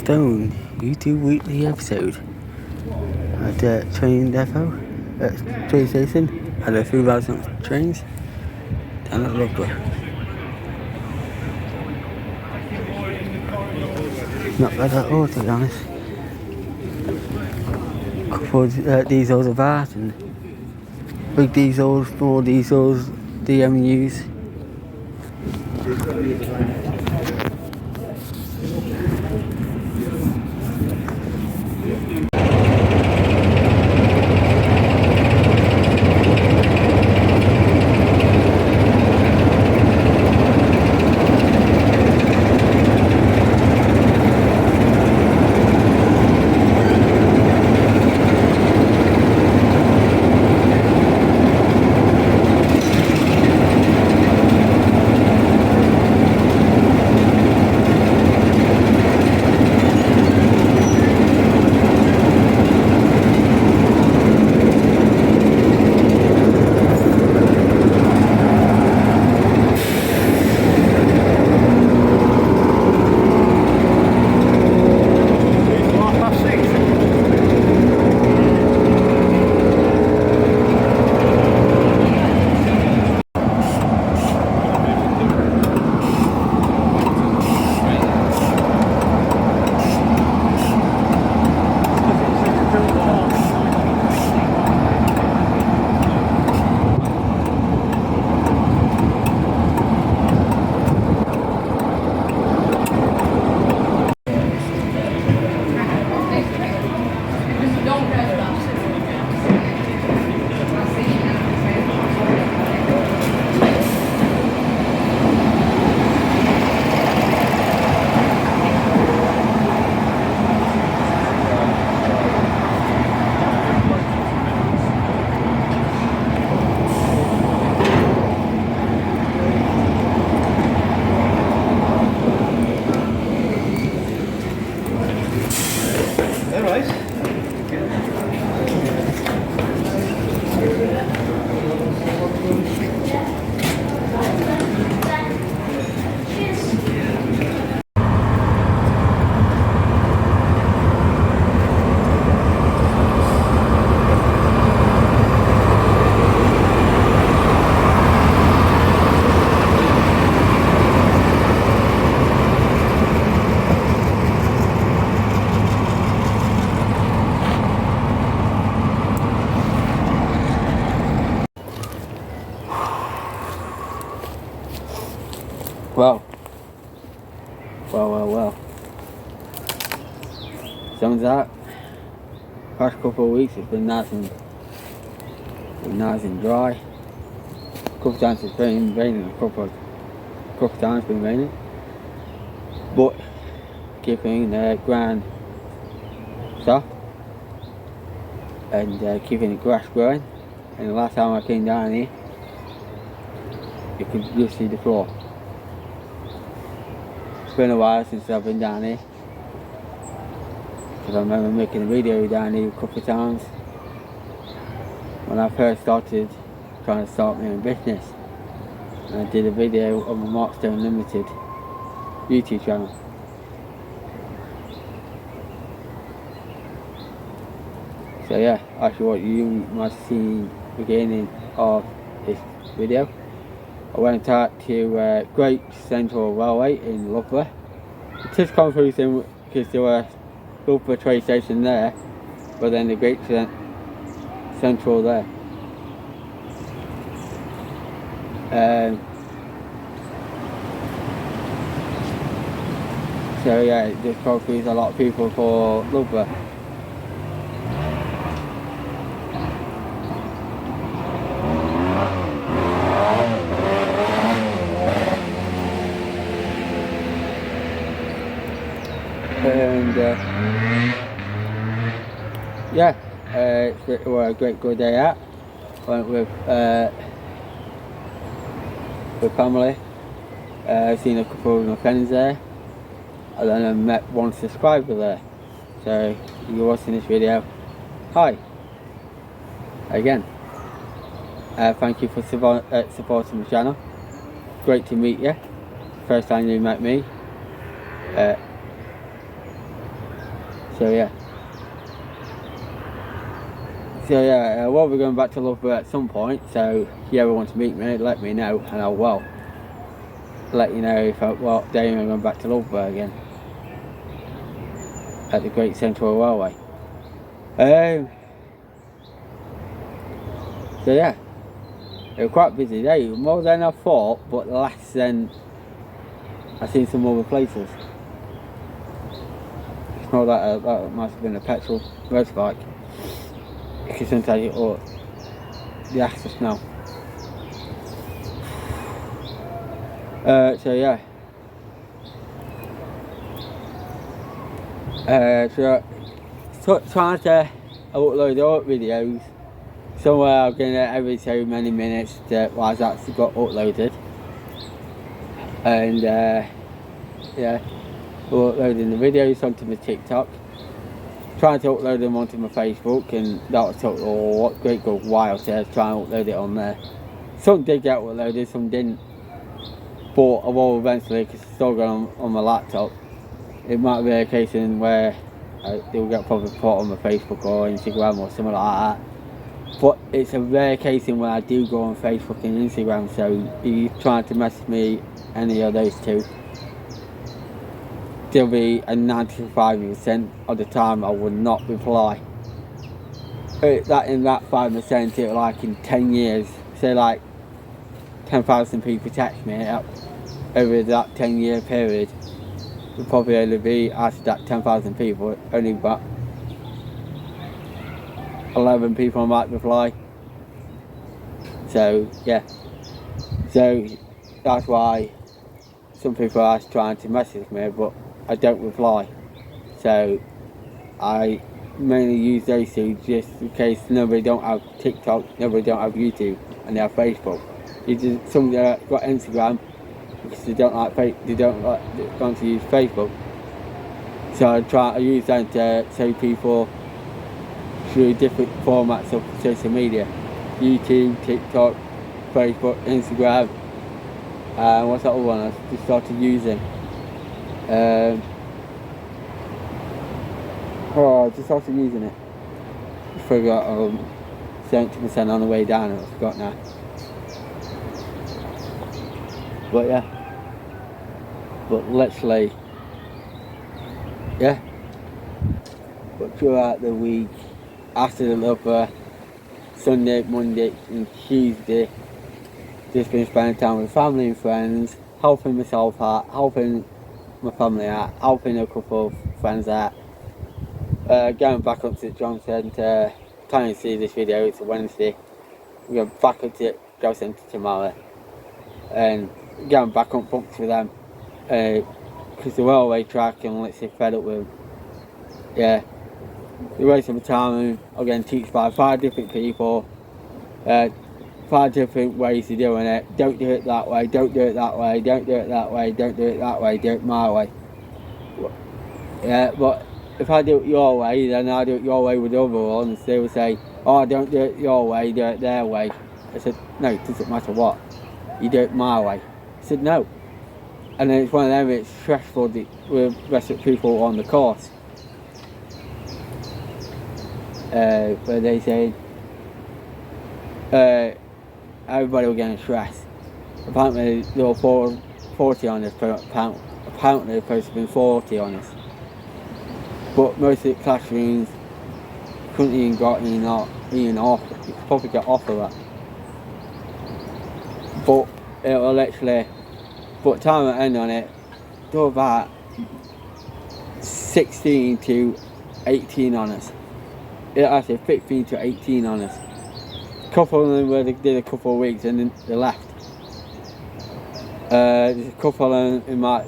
Stone YouTube weekly episode at the train depot at train station at the 3,000 trains down at Loughborough. Not bad at all, to be honest. Couple of diesels of that and big diesels, small diesels, DMUs. Well. Some of that past couple of weeks it's been nice and dry. A couple of times it's been raining, a couple of times it's been raining. But keeping the ground soft and keeping the grass growing. And the last time I came down here, you could just see the floor. It's been a while since I've been down here, because I remember making a video down here a couple of times when I first started trying to start my own business, and I did a video on my Mark Stone Limited YouTube channel. So yeah, actually what you must see beginning of this video, I went out to Great Central Railway in Loughborough. It just confusing because there was Loughborough train station there, but then the Great Central there. So yeah, it just confused a lot of people for Loughborough. And yeah, it's a great good day out. Went with family, seen a couple of my friends there, and then I met one subscriber there. So if you're watching this video, hi again. Thank you for supporting the channel. Great to meet you. First time you met me. So yeah. So yeah, we'll be going back to Loughborough at some point, so if you ever want to meet me, let me know, and I will let you know if what day I'm going back to Loughborough again, at the Great Central Railway. So yeah, it was quite a busy day, more than I thought, but less than I've seen some other places. It's not that must have been a petrol motorbike, because sometimes the access now. So yeah. So trying to upload all videos. Somewhere I'm getting it every so many minutes while it's actually got uploaded. And yeah, uploading the videos onto my TikTok. Trying to upload them onto my Facebook, and that took a great good while to try and upload it on there. Some did get uploaded, some didn't. But I will eventually, because it's still going on my laptop. It might be a case in where it will get probably put on my Facebook or Instagram or something like that. But it's a rare case in where I do go on Facebook and Instagram, so if you're trying to message me any of those two, there'll be a 95% of the time I will not reply. That in that 5%, it like in 10 years, say like 10,000 people text me over that 10-year period, will probably only be out of that 10,000 people, only about 11 people might reply. So yeah, so that's why some people are trying to message me, but I don't reply. So I mainly use those two just in case nobody don't have TikTok, nobody don't have YouTube, and they have Facebook. Some that got Instagram because they don't like going to use Facebook. So I use them to show people through different formats of social media: YouTube, TikTok, Facebook, Instagram. What's that other one I just started using? I just started using it. I forgot 70% on the way down, and I forgot now. But yeah. But literally, yeah. But throughout the week, after the Loughborough, Sunday, Monday and Tuesday, just been spending time with family and friends, helping myself out, helping my family out, helping a couple of friends out, going back up to John Centre, trying to see this video. It's a Wednesday. We're going back up to John Centre tomorrow, and going back on bumps with them, because the railway track, and let's say fed up with them. Yeah, the waste of my time. I'm getting teached by 5 different people, 5 different ways of doing it. Don't do it that way, don't do it that way, don't do it that way, don't do it that way, do it my way. Yeah, but if I do it your way, then I do it your way with the other ones. They will say, oh, don't do it your way, do it their way. I said, no, it doesn't matter what, you do it my way. I said, no. And then it's one of them, it's stressful with the rest of the people on the course. Where they say, everybody will get stressed. Apparently there were 40 on this, apparently there's supposed to be 40 on this. But most of the classrooms couldn't even got even off. You could probably get off of that. But it'll literally, but time at end on it, there were about 16 to 18 on us. Actually 15 to 18 on us. A couple of them where they did a couple of weeks and then they left. There's a couple of them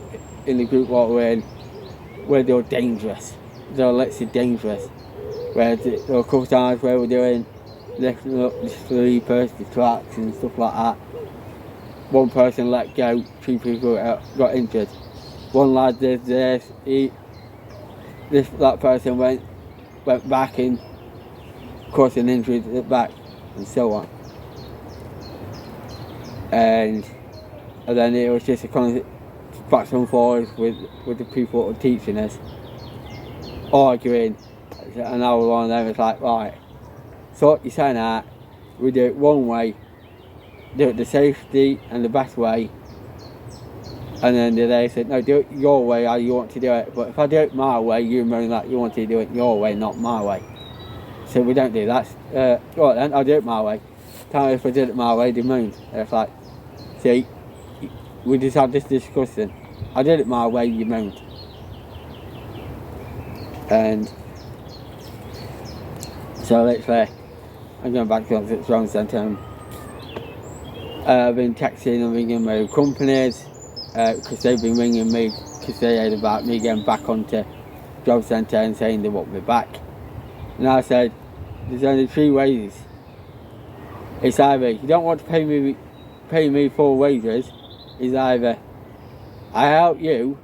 in the group what we're in where they were dangerous. They were literally dangerous. Where there were a couple of times where we're doing lifting up the sleepers, the tracks and stuff like that. One person let go, 2 people got injured. One lad did this, that person went back and caused an injury to the back, and so on. And then it was just a constant back and forth with the people who were teaching us. arguing, and I was one of them. It's like, right, sort your son out. We do it one way, do it the safety and the best way. And then they said, no, do it your way, how you want to do it. But if I do it my way, you moan that you want to do it your way, not my way. So we don't do that. Right then, I'll do it my way. Time if I did it my way, they moaned. It's like, see, we just had this discussion. I did it my way, you moaned. And so literally, I'm going back to the wrong centre. I've been texting and ringing my companies because they've been ringing me because they heard about me getting back onto job centre and saying they want me back. And I said, there's only 3 ways. It's either you don't want to pay me full wages, is either I help you,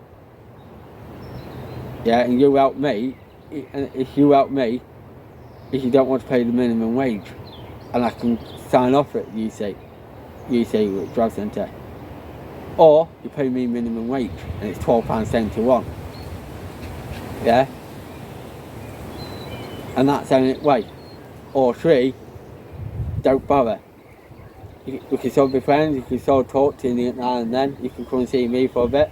yeah, and you help me, and if you help me, if you don't want to pay the minimum wage, and I can sign off it, you say with job centre, or you pay me minimum wage, and it's £12.71, yeah, and that's the only way. Or 3, don't bother. We can still be friends, you can still talk to me now and then, you can come and see me for a bit,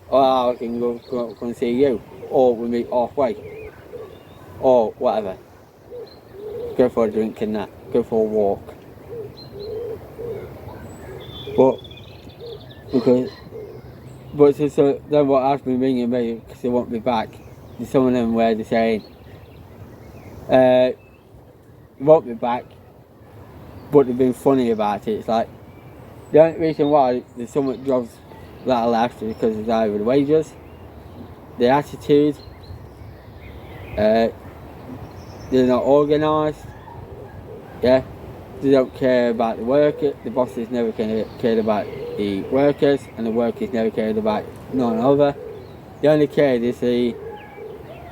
or I can go come and see you, or we meet halfway, or whatever. Go for a drink and that, go for a walk. So then what has been ringing me, because they want me back, there's some of them where they're saying, you want me back, but they've been funny about it. It's like, the only reason why there's so much jobs that are left is because of either the wages, the attitude, they're not organised, yeah, they don't care about the worker, the bosses never cared about the workers, and the workers never cared about none other. They only care to see,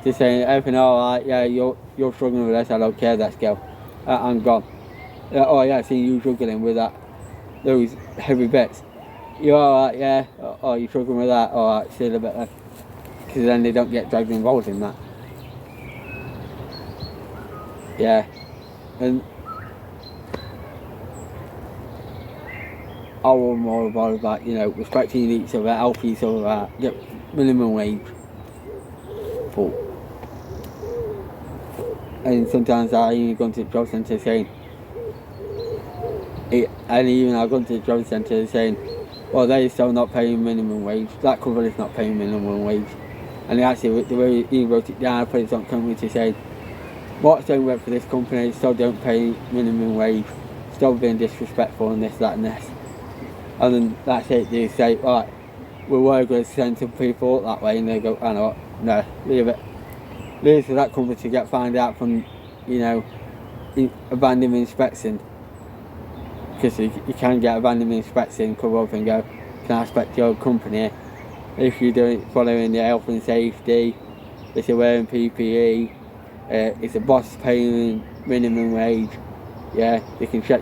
to say everything alright, yeah, you're struggling with this, I don't care, let's go. I'm gone. Oh yeah, I see you struggling with those heavy bits. You're alright, yeah. Oh, you're struggling with that. Alright, see you a bit. Because then they don't get dragged involved in that. Yeah, and I want more about, you know, respecting each other, helping each other out, get minimum wage. And sometimes I even go to the job centre saying, I've gone to the job centre saying, well, they're still not paying minimum wage, that company is not paying minimum wage. And they actually, the way he wrote it down, I put it on company to say, Marks don't work for this company, still don't pay minimum wage, still being disrespectful and this, that and this. And then that's it, they say, right, we were going to send some people that way, and they go, I know what, no, leave it. Leave it for that company to get found out from, you know, abandonment inspection. Because you can get abandonment inspection, come up and go, can I inspect your company? If you're following the health and safety, if you're wearing PPE, if the boss paying minimum wage, yeah, they can check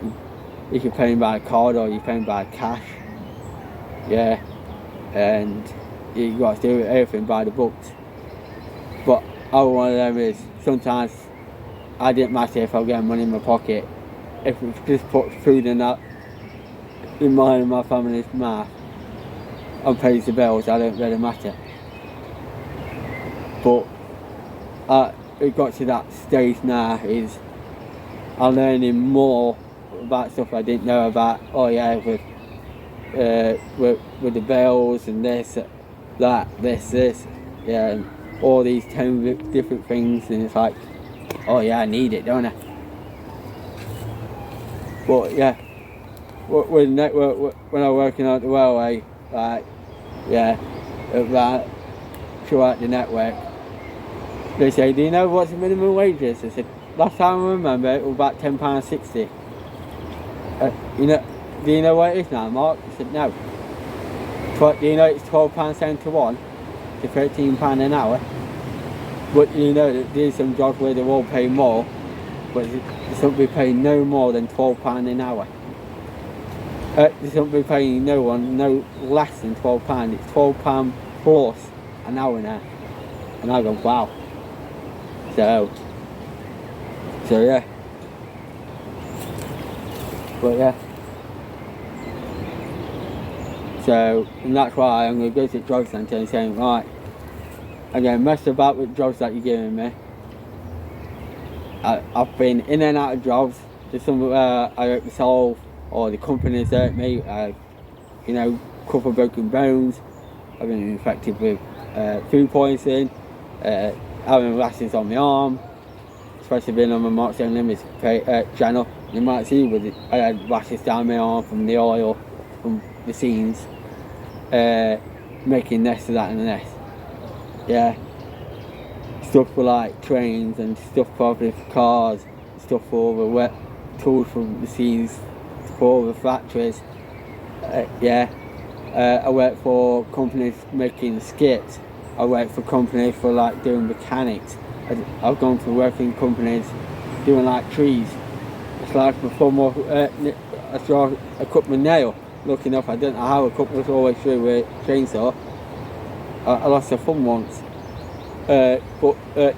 if you're paying by card or you're paying by cash, yeah, and you got to do everything by the books. But other one of them is, sometimes I didn't matter if I get money in my pocket, if we just put food in that, in mine and my family's mouth, and pays the bills, I don't really matter. But it got to that stage now, is I'm learning more about stuff I didn't know about. Oh yeah, with the bills and this, yeah, and all these 10 different things, and it's like, oh yeah, I need it, don't I? But yeah, with network, when I'm working on the railway, like, yeah, throughout the network, they say, do you know what the minimum wage is? I said, last time I remember it was about £10.60. You know, do you know what it is now, Mark? I said, no. Do you know it's £12.71 to £13 an hour? But you know that there's some jobs where they will pay more, but they shouldn't be paying no more than £12 an hour. They shouldn't be paying no less than £12. It's £12 plus an hour now. And I go, wow. So yeah. But yeah. So, and that's why I'm going to go to the job centre and say, right, I'm going to mess about with jobs that you're giving me. I've been in and out of jobs. There's some I hurt myself, or the company's hurt me. You know, a couple of broken bones. I've been infected with food poisoning, having rashes on my arm, especially being on my Marks and Limits channel. You might see with it, I had rashes down my arm from the oil, from the scenes, making nests of that and the nest. Yeah. Stuff for like trains and stuff probably for cars, stuff for all the wet tools from the scenes, for all the factories. Yeah. I work for companies making skips. I work for companies for like doing mechanics. I've gone to working companies doing like trees. It's like before I cut my nail. Looking up, I didn't know how I cut this all the way through with a chainsaw. I lost a thumb once.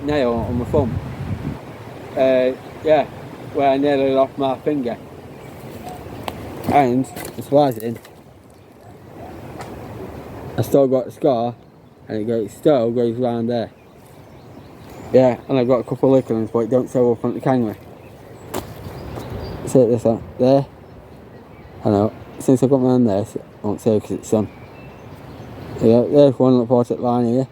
Nail on my thumb. Yeah, where I nearly lost my finger. And it's surprising, I still got a scar, and it still goes around there. Yeah, and I've got a couple of lick ones, but it don't show up on the camera. See this one there? I know, since I got my hand there, it won't show because it's sun. Yeah, there's one little portrait line here.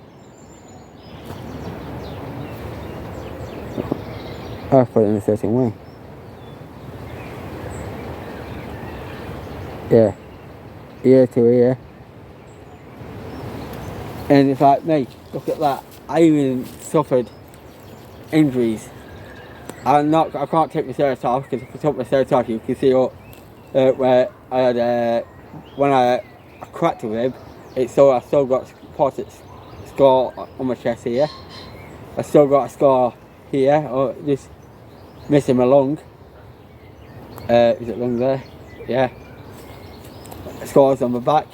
I put it in a certain way. Yeah, ear to ear. And it's like me, look at that. I even suffered injuries. I can't take my shirt off, because if I took my shirt off, you can see where I had when I cracked a rib. I still got a scar on my chest here. I still got a scar here, or just missing my lung. Is it lung there? Yeah. Scars on my back,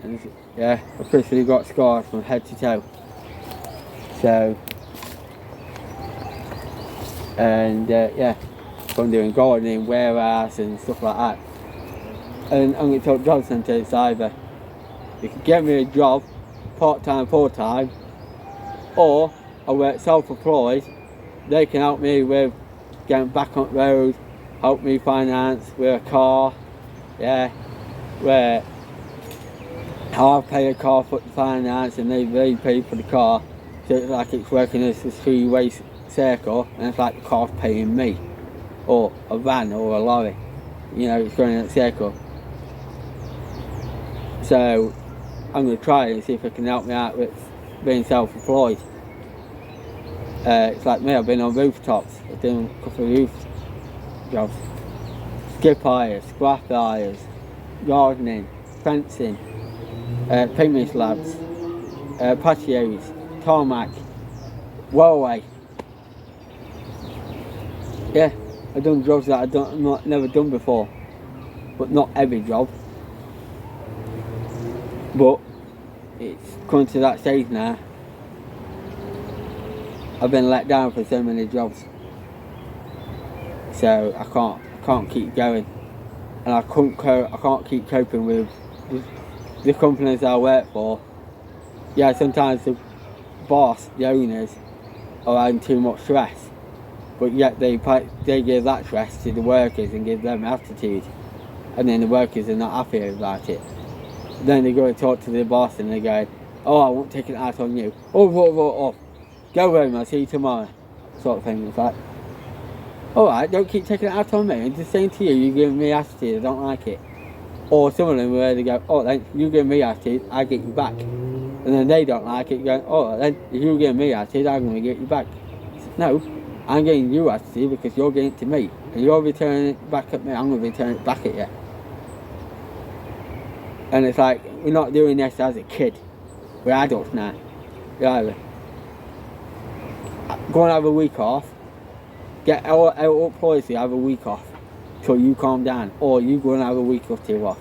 and yeah, I've officially got scars from head to toe. So, and yeah, from doing gardening, warehouse and stuff like that. And I'm going to talk job centres either. You can get me a job, part-time, full-time, or I work self-employed. They can help me with getting back on the road, help me finance with a car, yeah, where I'll pay a car for the finance and they pay for the car. So it's like it's working as a three-way circle, and it's like the car's paying me, or a van or a lorry. You know, it's going in a circle. So I'm going to try and see if it can help me out with being self-employed. It's like me, I've been on rooftops, I've done a couple of roof jobs. Skip hires, scrap hires, gardening, fencing, pavement slabs, patios, tarmac, railway. Yeah, I've done jobs that I've never done before, but not every job. But it's come to that stage now. I've been let down for so many jobs, so I can't keep going, and I can't keep coping with the companies I work for. Yeah, sometimes the boss, the owners, are having too much stress, but yet they give that stress to the workers and give them attitude, and then the workers are not happy about it. Then they go and talk to the boss and they go, "Oh, I won't take it out on you. Oh. Go home, I'll see you tomorrow," sort of thing. It's like, alright, don't keep taking it out on me. I'm just saying to you, you're giving me attitude, I don't like it. Or some of them where they go, "Oh, then you give me attitude, I get you back." And then they don't like it, going, "Oh, then if you give me attitude, I'm going to get you back." No, I'm getting you attitude because you're getting it to me. And you're returning it back at me, I'm going to return it back at you. And it's like, we're not doing this as a kid. We're adults now. Yeah. Go and have a week off. Get our employees to have a week off till you calm down, or you go and have a week or two off.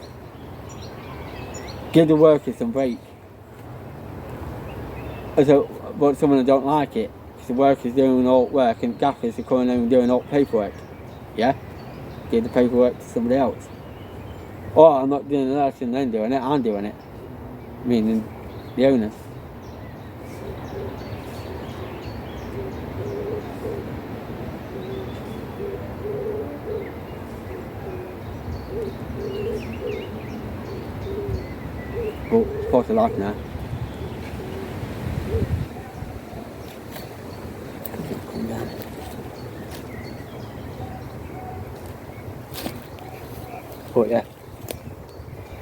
Give the workers some break. So, but some of them don't like it. because the workers doing all work and gaffers are coming in and doing all paperwork. Yeah? Give the paperwork to somebody else. Or I'm not doing that and then doing it, I'm doing it. Meaning the owners. Oh, it's supposed to life now. Come down. But yeah.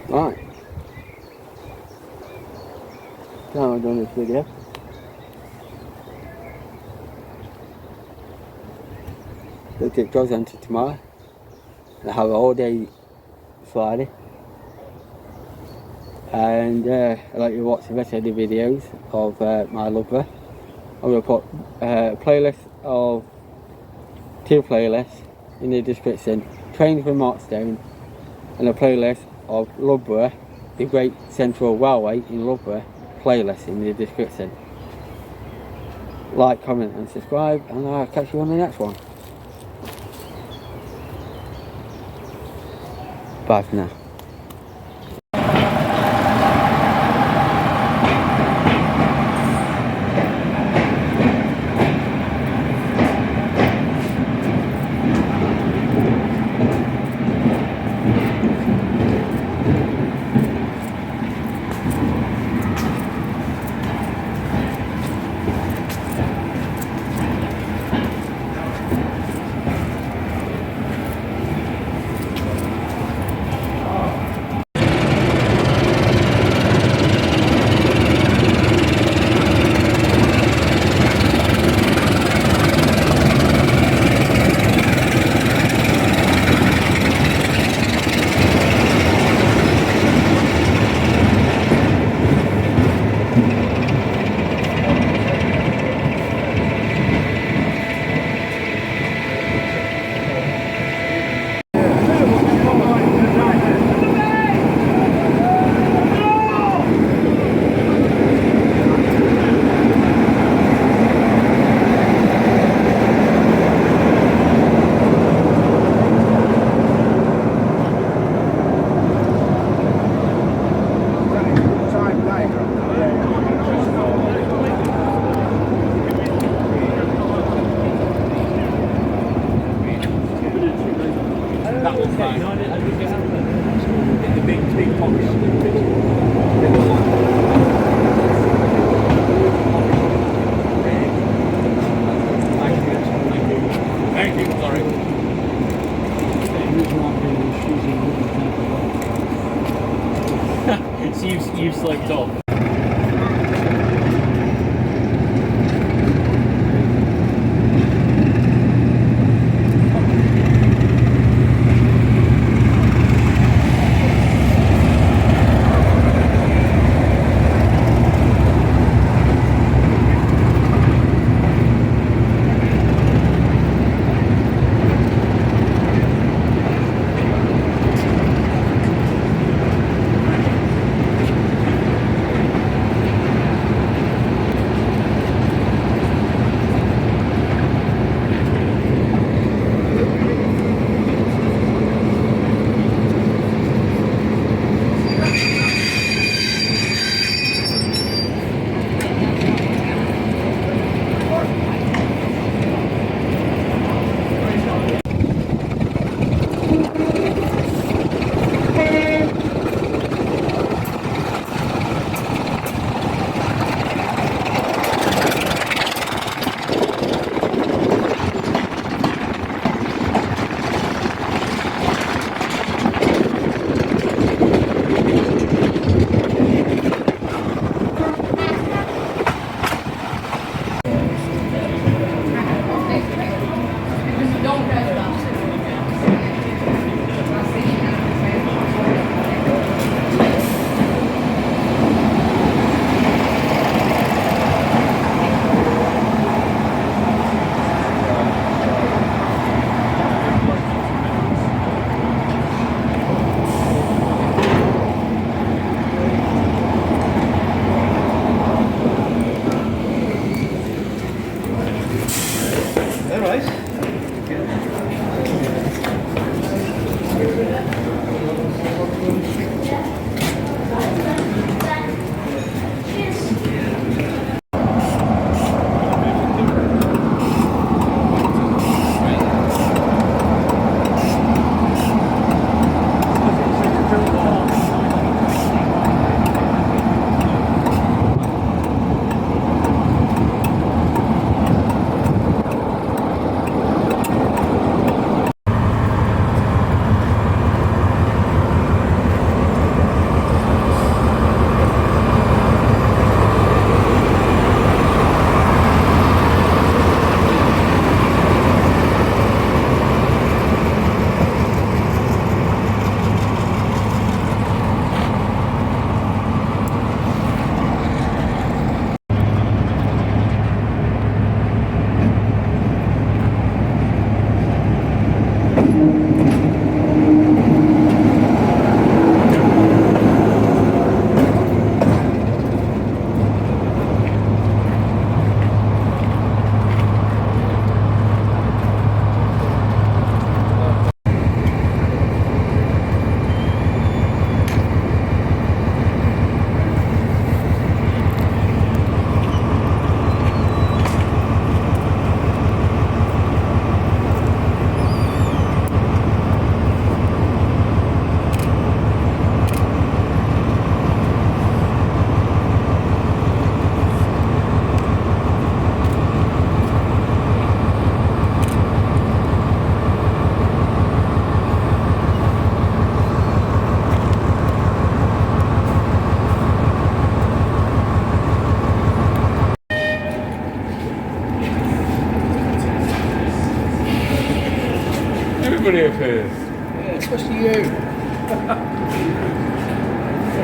Right. Now I've done this video. Look, it goes on to tomorrow. I have all day Friday. And I'd like you to watch the rest of the videos of my Loughborough. I'm going to put a playlist of 2 playlists in the description. Trains with Markstone and a playlist of Loughborough, the Great Central Railway in Loughborough playlist in the description. Like, comment and subscribe, and I'll catch you on the next one. Bye for now. That was fine. The big pocket. Thank you, sorry. So you've sloped off.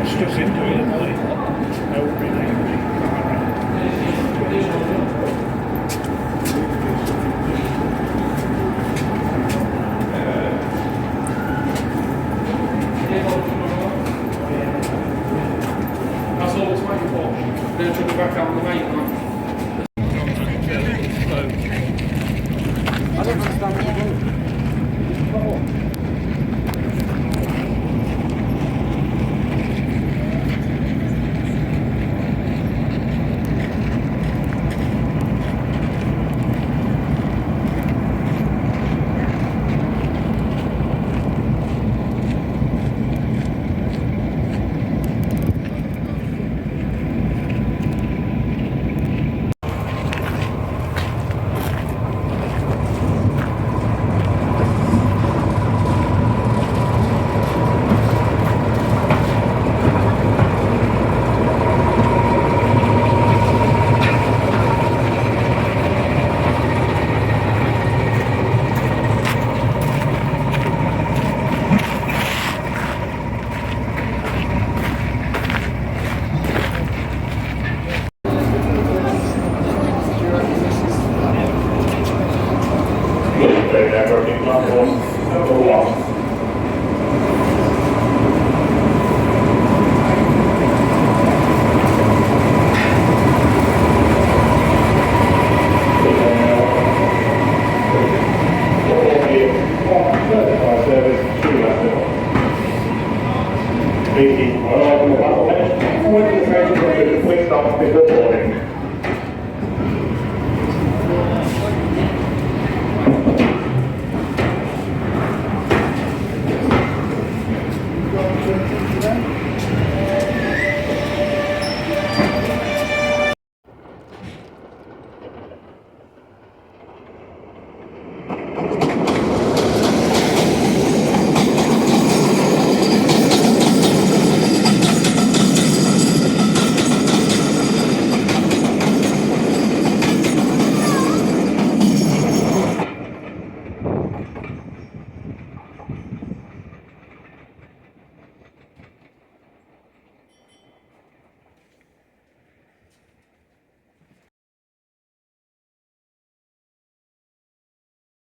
stuff into it, isn't it? That would be angry. That's all it's waiting for. Then took it back out on the main line. I don't understand what you're doing. Please stop before boarding. Today?